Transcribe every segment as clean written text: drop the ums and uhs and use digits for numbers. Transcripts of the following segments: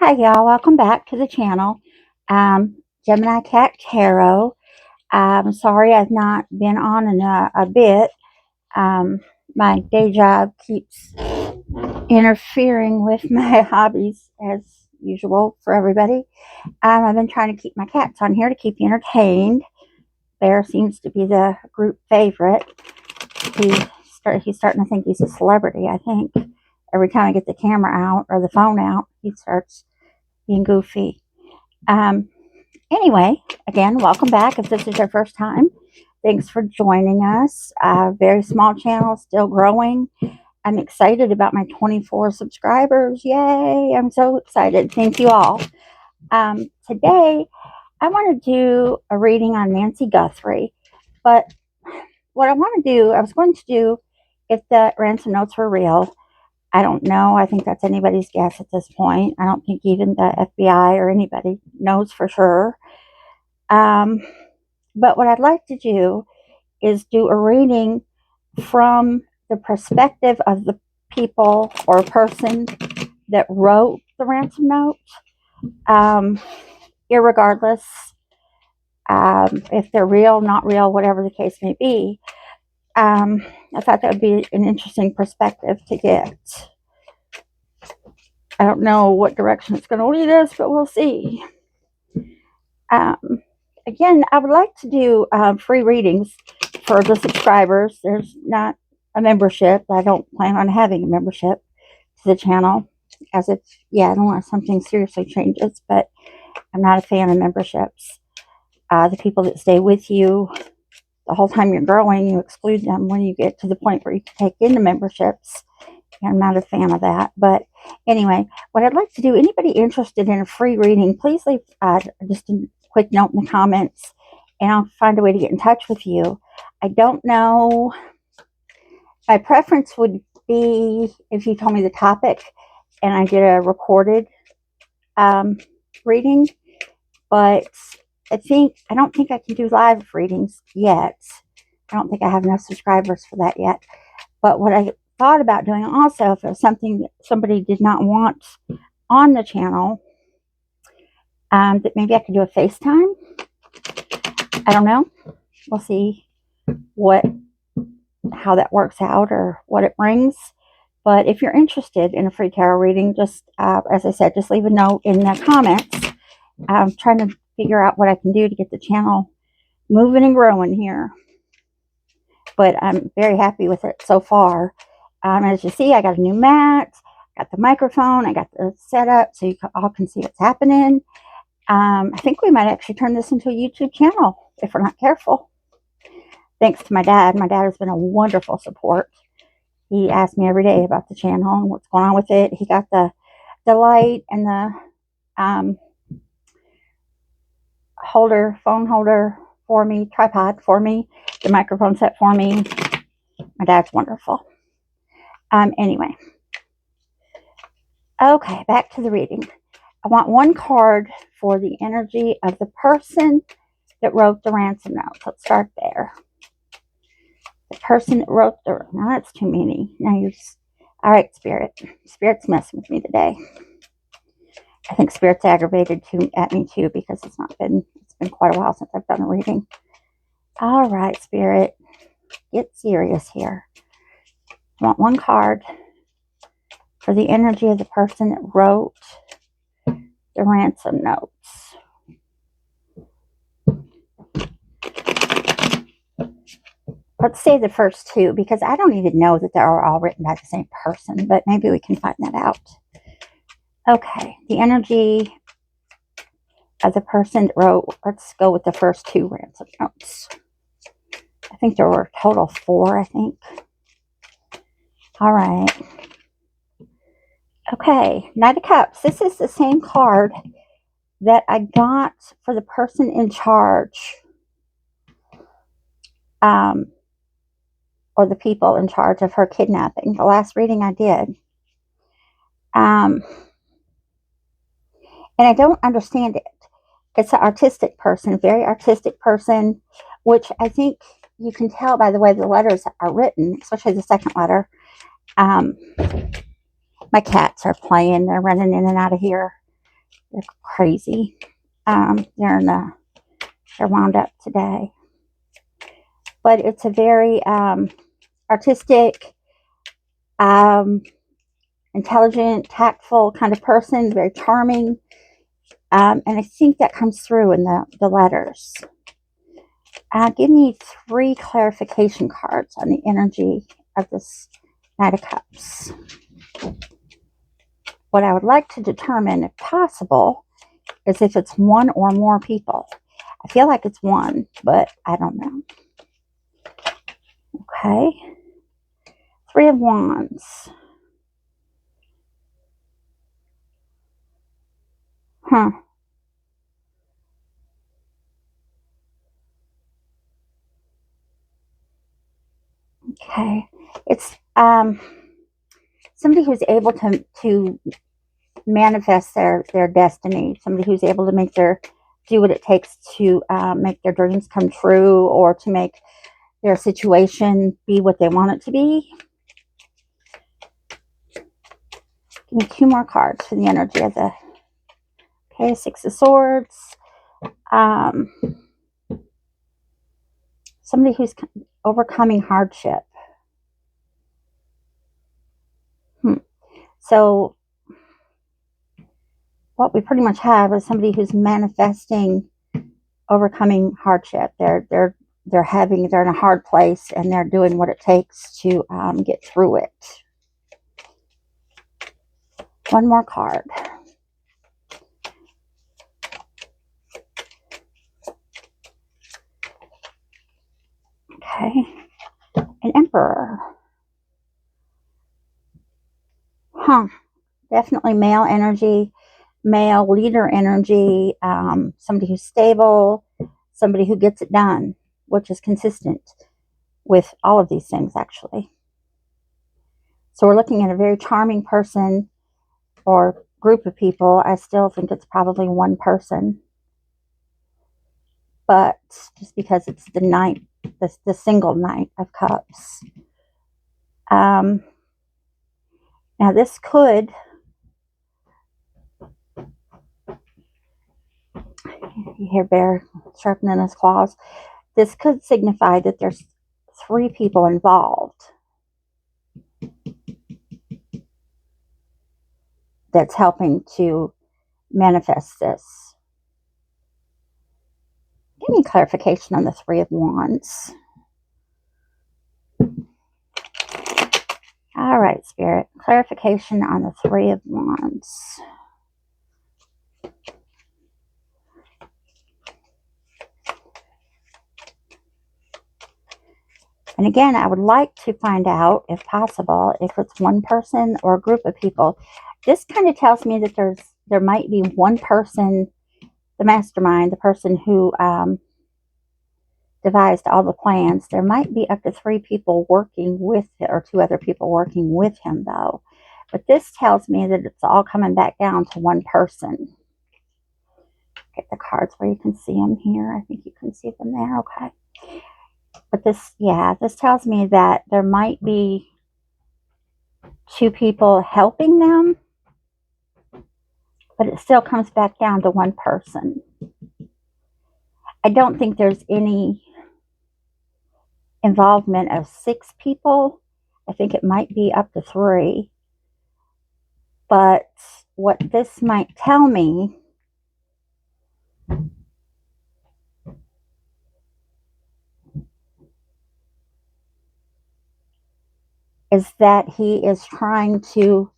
Hi y'all, welcome back to the channel. Gemini Cat Tarot. Sorry I've not been on in a bit. Um, my day job keeps interfering with my hobbies as usual for everybody. I've been trying to keep my cats on here to keep you entertained. Bear seems to be the group favorite. He's starting to think he's a celebrity, I think. Every time I get the camera out or the phone out, he starts being goofy. Anyway, again, welcome back. If this is your first time, thanks for joining us. Very small channel, still growing. I'm excited about my 24 subscribers. Yay! I'm so excited. Thank you all. Today, I want to do a reading on Nancy Guthrie, but what I was going to do if the ransom notes were real. I don't know. I think that's anybody's guess at this point. I don't think even the FBI or anybody knows for sure. But what I'd like to do is do a reading from the perspective of the people or person that wrote the ransom note, irregardless if they're real, not real, whatever the case may be. I thought that would be an interesting perspective to get. I don't know what direction it's going to lead us, but we'll see. Again, I would like to do free readings for the subscribers. There's not a membership. I don't plan on having a membership to the channel, as if, unless something seriously changes, but I'm not a fan of memberships. The people that stay with you the whole time you're growing, you exclude them when you get to the point where you can take into memberships. I'm not a fan of that. But anyway, what I'd like to do, anybody interested in a free reading, please leave just a quick note in the comments, and I'll find a way to get in touch with you. I don't know. My preference would be if you told me the topic and I did a recorded reading, but I don't think I can do live readings yet. I don't think I have enough subscribers for that yet. But what I thought about doing also, if it was something that somebody did not want on the channel, that maybe I could do a FaceTime. I don't know. We'll see how that works out or what it brings. But if you're interested in a free tarot reading, just as I said, just leave a note in the comments. I'm trying to figure out what I can do to get the channel moving and growing here. But I'm very happy with it so far. As you see, I got a new mat, got the microphone, I got the setup so you all can see what's happening. I think we might actually turn this into a YouTube channel if we're not careful. Thanks to my dad. My dad has been a wonderful support. He asks me every day about the channel and what's going on with it. He got the light and the phone holder for me, tripod for me, the microphone set for me. My dad's wonderful. Anyway. Okay, back to the reading. I want one card for the energy of the person that wrote the ransom note. Let's start there. The person that wrote now that's too many. Now you're just, all right, Spirit. Spirit's messing with me today. I think Spirit's aggravated at me too because it's been quite a while since I've done a reading. All right, Spirit, get serious here. I want one card for the energy of the person that wrote the ransom notes. Let's say the first two, because I don't even know that they're all written by the same person, but maybe we can find that out. Okay, the energy of the person that wrote, let's go with the first two ransom notes. I think there were a total 4, I think. All right. Okay, Knight of Cups. This is the same card that I got for the person in charge. Or the people in charge of her kidnapping. The last reading I did. And I don't understand it. It's an artistic person, very artistic person, which I think you can tell by the way the letters are written, especially the second letter. My cats are playing. They're running in and out of here. They're crazy. They're wound up today. But it's a very artistic, intelligent, tactful kind of person, very charming. And I think that comes through in the letters. Give me 3 clarification cards on the energy of this Knight of Cups. What I would like to determine, if possible, is if it's one or more people. I feel like it's one, but I don't know. Okay. 3 of Wands. Huh. Okay. It's somebody who's able to manifest their destiny. Somebody who's able to do what it takes to make their dreams come true, or to make their situation be what they want it to be. Give me 2 more cards for the energy of the... Okay, 6 of Swords. Somebody who's overcoming hardship. So what we pretty much have is somebody who's manifesting overcoming hardship. They're in a hard place, and they're doing what it takes to get through it. 1 more card. Okay. An Emperor. Huh. Definitely male energy, male leader energy, somebody who's stable, somebody who gets it done, which is consistent with all of these things, actually. So we're looking at a very charming person or group of people. I still think it's probably one person, but just because it's the Knight, the single Knight of Cups. Now this could... You hear Bear sharpening his claws. This could signify that there's 3 people involved that's helping to manifest this. Give me clarification on the 3 of Wands. All right, Spirit. Clarification on the 3 of Wands. And again, I would like to find out, if possible, if it's one person or a group of people. This kind of tells me that there might be one person, the mastermind, the person who devised all the plans. There might be up to 3 people working with it, or 2 other people working with him, though. But this tells me that it's all coming back down to one person. Get the cards where you can see them here. I think you can see them there. Okay. But this tells me that there might be 2 people helping them, but it still comes back down to one person. I don't think there's any involvement of 6 people. I think it might be up to 3. But what this might tell me is that he is trying to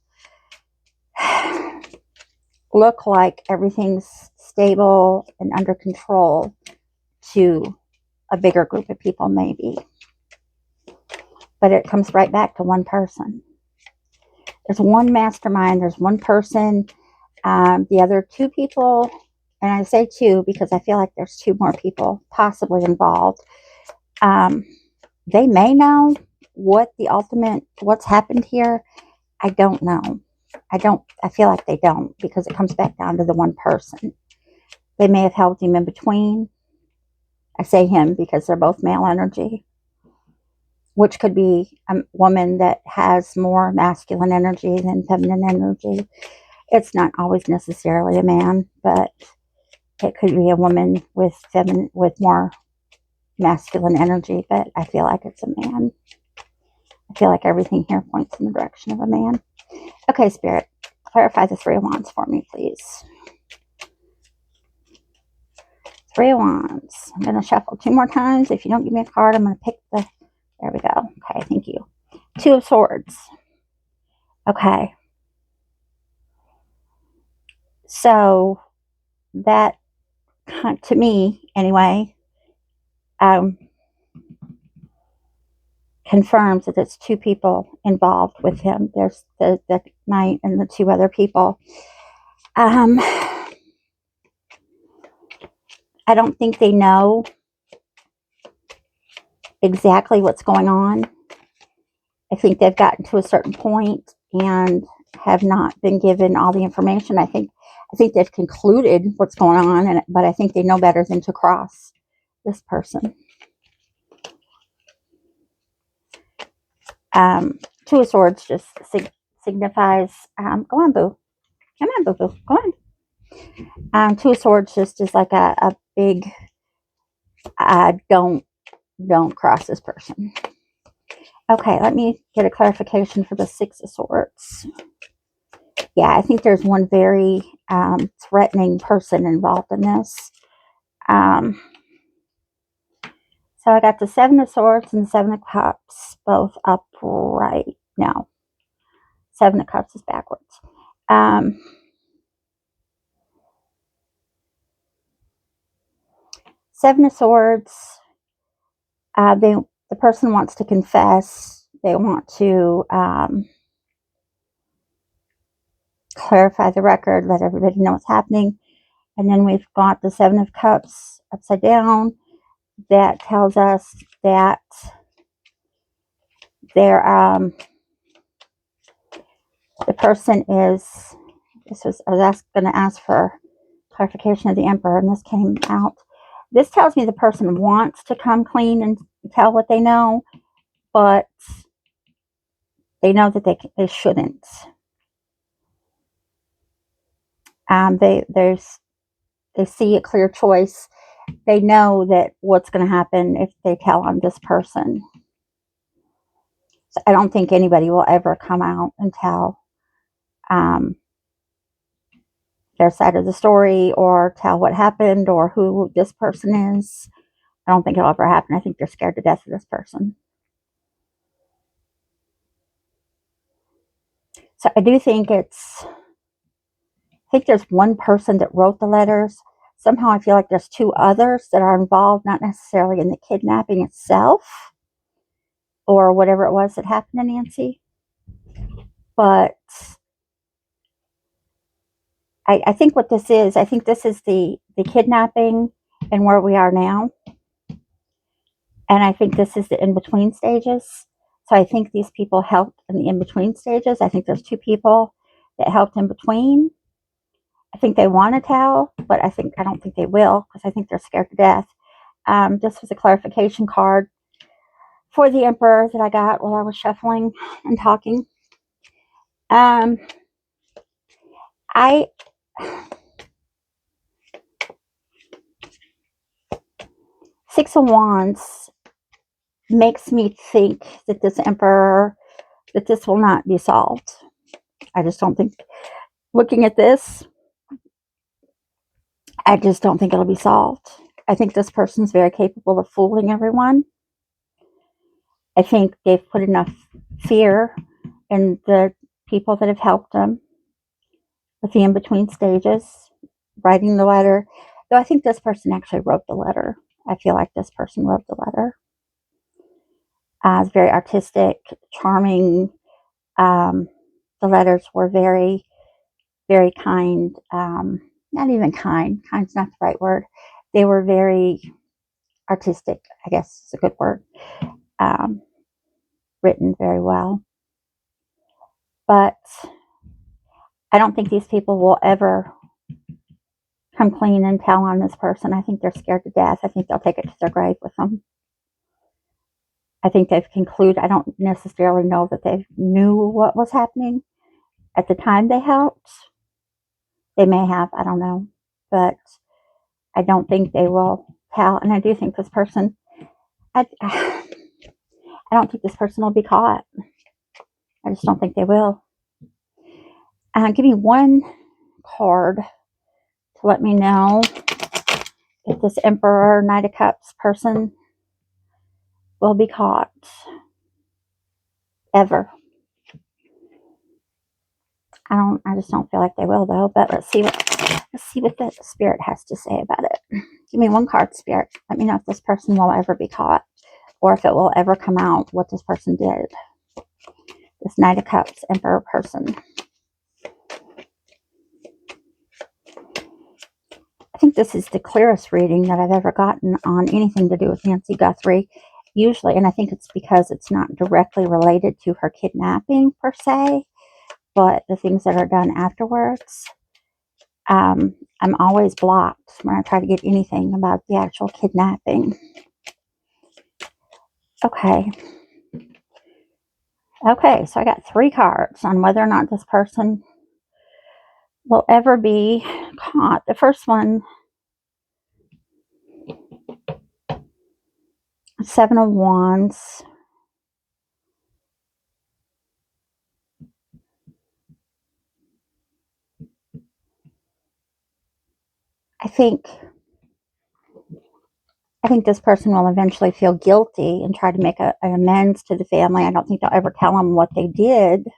look like everything's stable and under control to a bigger group of people, maybe. But it comes right back to one person. There's one mastermind. There's one person. The other 2 people, and I say 2 because I feel like there's 2 more people possibly involved. They may know what's happened here. I don't know. I feel like they don't, because it comes back down to the one person. They may have held him in between. I say him because they're both male energy, which could be a woman that has more masculine energy than feminine energy. It's not always necessarily a man, but it could be a woman with more masculine energy, but I feel like it's a man. I feel like everything here points in the direction of a man. Okay, Spirit, clarify the Three of Wands for me, please. Three of Wands. I'm going to shuffle 2 more times. If you don't give me a card, I'm going to pick the... There we go. Okay, thank you. Two of Swords. Okay. So, that, to me, anyway, confirms that it's 2 people involved with him. There's the knight and the 2 other people. I don't think they know exactly what's going on. I think they've gotten to a certain point and have not been given all the information. I think they've concluded what's going on, but I think they know better than to cross this person. Two of Swords just signifies, go on, boo. Come on, boo, boo. Go on. Two of Swords just is like a big, don't cross this person. Okay, let me get a clarification for the Six of Swords. Yeah, I think there's one very threatening person involved in this. So I got the Seven of Swords and the Seven of Cups, both upright. No, Seven of Cups is backwards. Seven of Swords, the person wants to confess. They want to clarify the record, let everybody know what's happening. And then we've got the Seven of Cups upside down. That tells us that the person is, I was going to ask for clarification of the Emperor, and this came out. This tells me the person wants to come clean and tell what they know, but they know that they shouldn't. They see a clear choice. They know that what's going to happen if they tell on this person. So I don't think anybody will ever come out and tell their side of the story or tell what happened or who this person is. I don't think it'll ever happen. I think they're scared to death of this person. So I do think I think there's one person that wrote the letters. Somehow I feel like there's 2 others that are involved, not necessarily in the kidnapping itself or whatever it was that happened to Nancy. But I think what this is, I think this is the kidnapping and where we are now. And I think this is the in-between stages. So I think these people helped in the in-between stages. I think there's 2 people that helped in between. I think they want to tell, but I don't think they will because I think they're scared to death. This was a clarification card for the Emperor that I got while I was shuffling and talking. Six of Wands makes me think that this Emperor, that this will not be solved. I just don't think, looking at this, I just don't think it'll be solved. I think this person's very capable of fooling everyone. I think they've put enough fear in the people that have helped them with the in-between stages, writing the letter. Though I think this person actually wrote the letter. I feel like this person wrote the letter. It's very artistic, charming. The letters were very, very kind. Not even kind. Kind's not the right word. They were very artistic, I guess is a good word. Written very well. But I don't think these people will ever come clean and tell on this person. I think they're scared to death. I think they'll take it to their grave with them. I think they've concluded. I don't necessarily know that they knew what was happening at the time they helped. They may have, I don't know. But I don't think they will tell. And I do think this person, I don't think this person will be caught. I just don't think they will. Give me one card to let me know if this Emperor Knight of Cups person will be caught. Ever. I just don't feel like they will though, but let's see what the Spirit has to say about it. Give me one card, Spirit. Let me know if this person will ever be caught, or if it will ever come out what this person did. This Knight of Cups Emperor person. I think this is the clearest reading that I've ever gotten on anything to do with Nancy Guthrie. Usually, and I think it's because it's not directly related to her kidnapping per se, but the things that are done afterwards. I'm always blocked when I try to get anything about the actual kidnapping. Okay. Okay, so I got 3 cards on whether or not this person will ever be caught. The first one, 7 of Wands. I think this person will eventually feel guilty and try to make an amends to the family. I don't think they'll ever tell them what they did.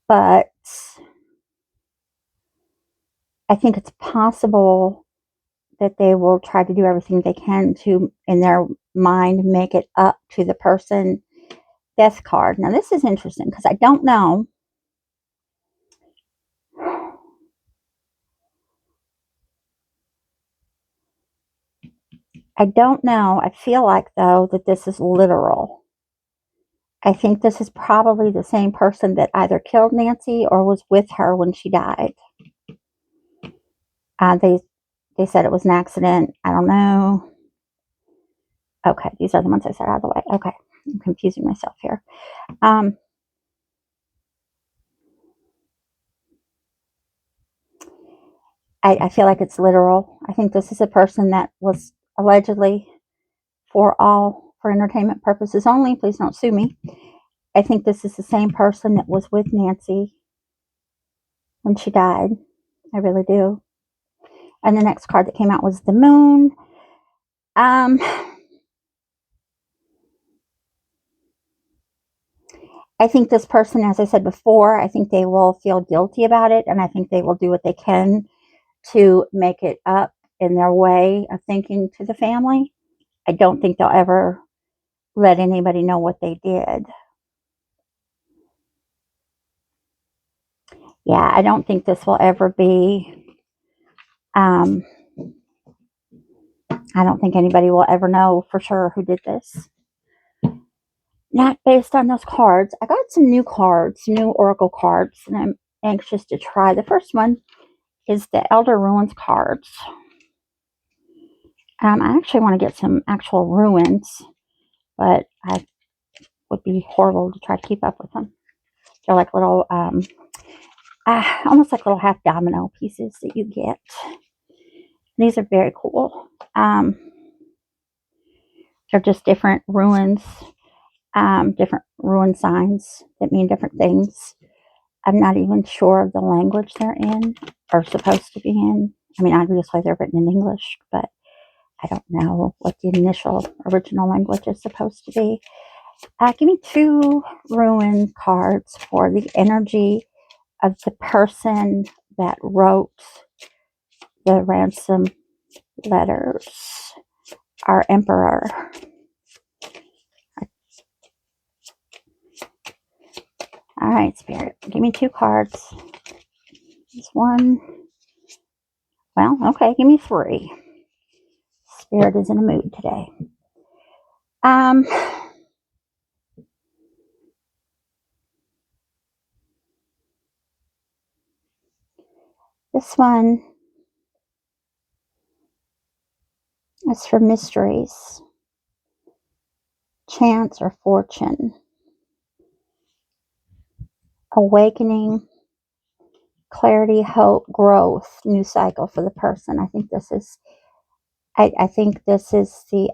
But I think it's possible that they will try to do everything they can to, in their mind, make it up to the person. Death card. Now, this is interesting because I don't know. I feel like, though, that this is literal. I think this is probably the same person that either killed Nancy or was with her when she died. They said it was an accident. I don't know. Okay, these are the ones I said out of the way. Okay, I'm confusing myself here. I feel like it's literal. I think this is a person that was allegedly, for entertainment purposes only, please don't sue me. I think this is the same person that was with Nancy when she died. I really do. And the next card that came out was the Moon. I think this person, as I said before, I think they will feel guilty about it, and I think they will do what they can to make it up in their way of thinking to the family. I don't think they'll ever let anybody know what they did. Yeah, I don't think this will ever be, I don't think anybody will ever know for sure who did this. Not based on those cards. I got some new cards, new oracle cards, and I'm anxious to try. The first one is the Elder Ruins cards. I actually want to get some actual ruins, but I would be horrible to try to keep up with them. They're like little, almost like little half domino pieces that you get. These are very cool. They're just different ruins, different ruin signs that mean different things. I'm not even sure of the language they're in or supposed to be in. I mean, obviously they're written in English, but I don't know what the initial original language is supposed to be. Give me 2 ruin cards for the energy of the person that wrote the ransom letters. Our Emperor. All right, Spirit. Give me 2 cards. This one. Well, okay, give me 3. Spirit is in a mood today. This one is for mysteries, chance or fortune, awakening, clarity, hope, growth, new cycle for the person. I think this is, I think this is the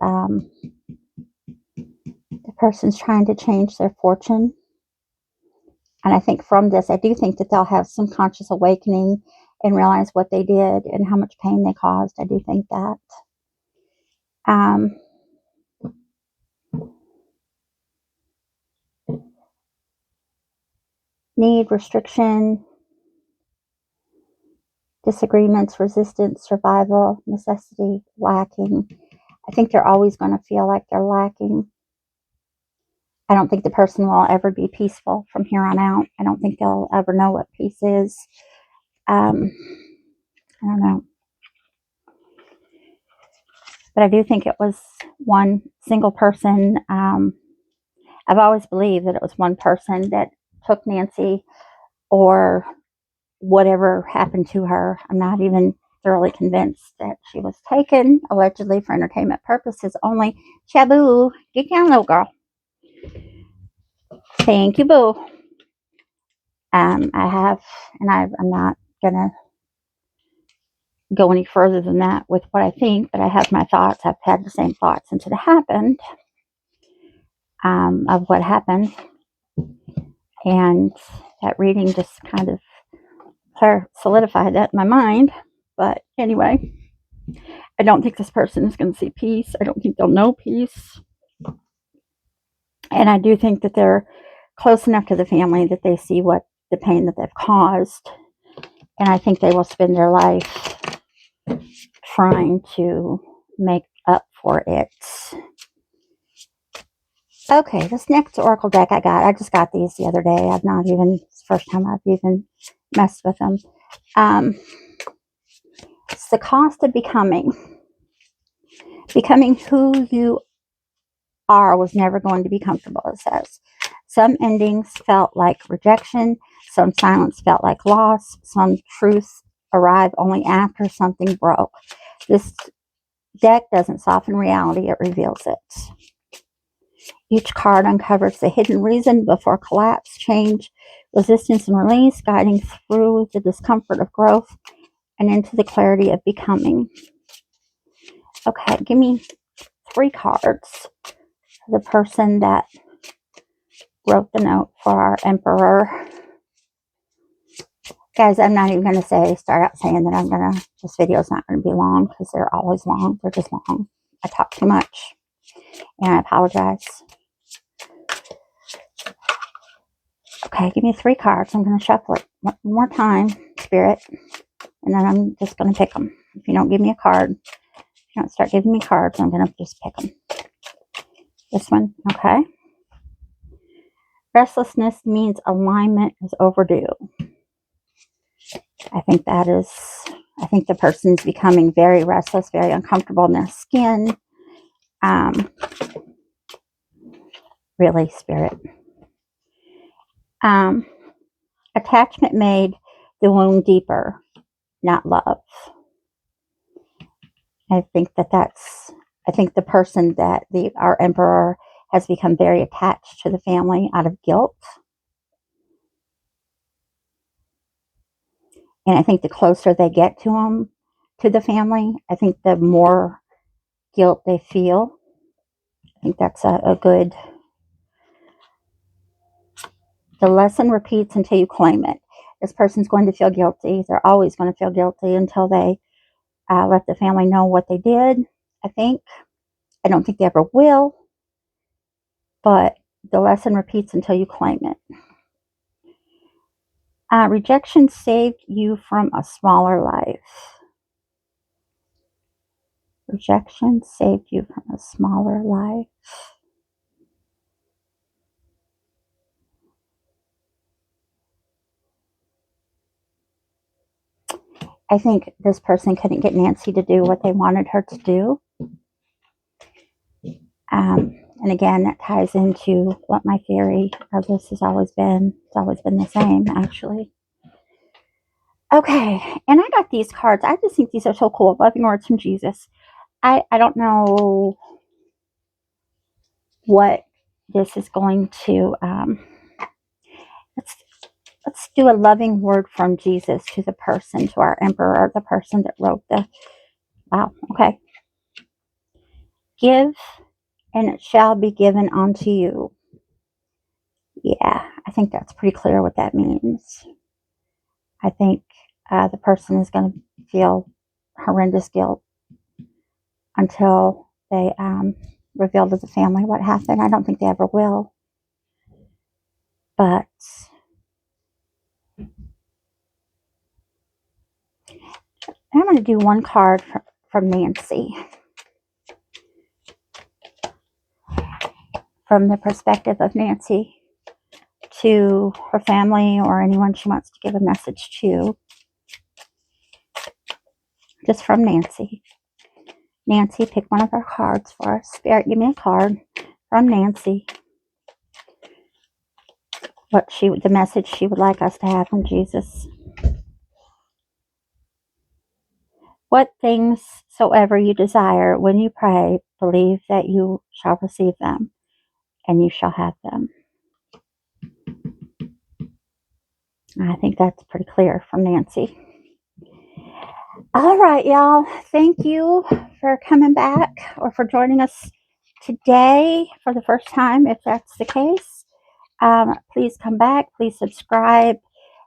person's trying to change their fortune. And I think from this, I do think that they'll have some conscious awakening and realize what they did and how much pain they caused. I do think that. Need, restriction, disagreements, resistance, survival, necessity, lacking. I think they're always going to feel like they're lacking. I don't think the person will ever be peaceful from here on out. I don't think they'll ever know what peace is. I don't know. But I do think it was one single person. I've always believed that it was one person that took Nancy, or whatever happened to her. I'm not even thoroughly convinced that she was taken, allegedly for entertainment purposes only. Shabu, get down, little girl. Thank you, boo. I'm not gonna go any further than that with what I think, but I have my thoughts. I've had the same thoughts since it happened, of what happened, and that reading just kind of solidified that in my mind. But anyway, I don't think this person is going to see peace. I don't think they'll know peace. And I do think that they're close enough to the family that they see what the pain that they've caused. And I think they will spend their life trying to make up for it. Okay, this next Oracle deck I just got these the other day. It's the first time I've even messed with them. It's the cost of becoming. Becoming who you are was never going to be comfortable, it says. Some endings felt like rejection. Some silence felt like loss. Some truths arrive only after something broke. This deck doesn't soften reality, it reveals it. Each card uncovers the hidden reason before collapse, change, resistance, and release, guiding through the discomfort of growth and into the clarity of becoming. Okay, give me 3 cards for the person that wrote the note for our Emperor. Guys, I'm not even going to start out saying that this video is not going to be long, because they're always long. They're just long. I talk too much, and I apologize. Okay, give me 3 cards. I'm going to shuffle it one more time, Spirit, and then I'm just going to pick them. If you don't give me a card, if you don't start giving me cards, I'm going to just pick them. This one, okay. Restlessness means alignment is overdue. I think the person's becoming very restless, very uncomfortable in their skin. Really, Spirit. Attachment made the wound deeper, not love. I think the person our Emperor has become very attached to the family out of guilt. And I think the closer they get to the family, I think the more guilt they feel. I think that's a good... The lesson repeats until you claim it. This person's going to feel guilty. They're always going to feel guilty until they let the family know what they did, I think. I don't think they ever will. But the lesson repeats until you claim it. Rejection saved you from a smaller life. Rejection saved you from a smaller life. I think this person couldn't get Nancy to do what they wanted her to do. And again, that ties into what my theory of this has always been. It's always been the same, actually. Okay, and I got these cards. I just think these are so cool. Loving words from Jesus. I don't know what this is going to... Let's do a loving word from Jesus to the person, to our emperor, the person that wrote the, wow, okay. Give, and it shall be given unto you. Yeah, I think that's pretty clear what that means. I think the person is going to feel horrendous guilt until they reveal to the family what happened. I don't think they ever will. But I'm going to do one card from Nancy, from the perspective of Nancy, to her family or anyone she wants to give a message to. Just from Nancy. Nancy, pick one of our cards for us. Spirit, give me a card from Nancy. The message she would like us to have from Jesus. What things soever you desire when you pray, believe that you shall receive them, and you shall have them. I think that's pretty clear from Nancy. All right, y'all. Thank you for coming back or for joining us today for the first time, if that's the case. Please come back. Please subscribe,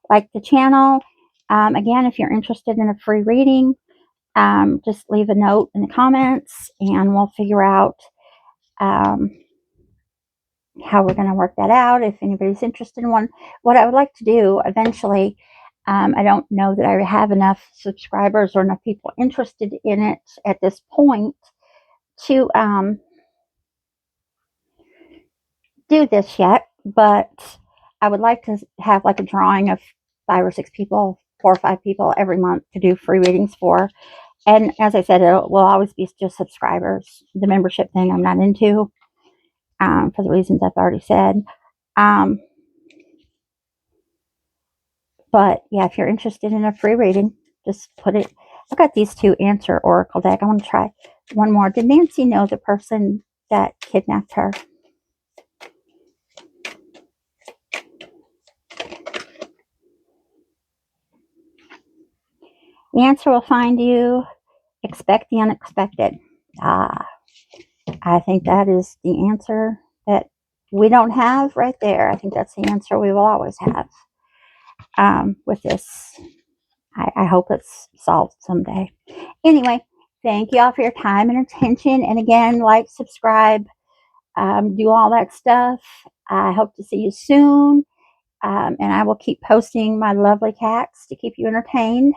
like the channel. Again, if you're interested in a free reading, just leave a note in the comments and we'll figure out how we're going to work that out. If anybody's interested in one, what I would like to do eventually, I don't know that I have enough subscribers or enough people interested in it at this point to do this yet, but I would like to have like a drawing of 5 or 6 people, 4 or 5 people every month to do free readings for. And as I said, it will always be just subscribers. The membership thing I'm not into, for the reasons I've already said. But yeah, if you're interested in a free reading, just put it. I've got these 2 answer oracle deck. I want to try one more. Did Nancy know the person that kidnapped her? The answer will find you. Expect the unexpected. I think that is the answer that we don't have right there. I think that's the answer we will always have with this. I hope it's solved someday. Anyway, thank you all for your time and attention. And again, like, subscribe, do all that stuff. I hope to see you soon. And I will keep posting my lovely cats to keep you entertained.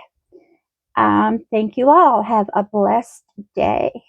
Thank you all. Have a blessed day.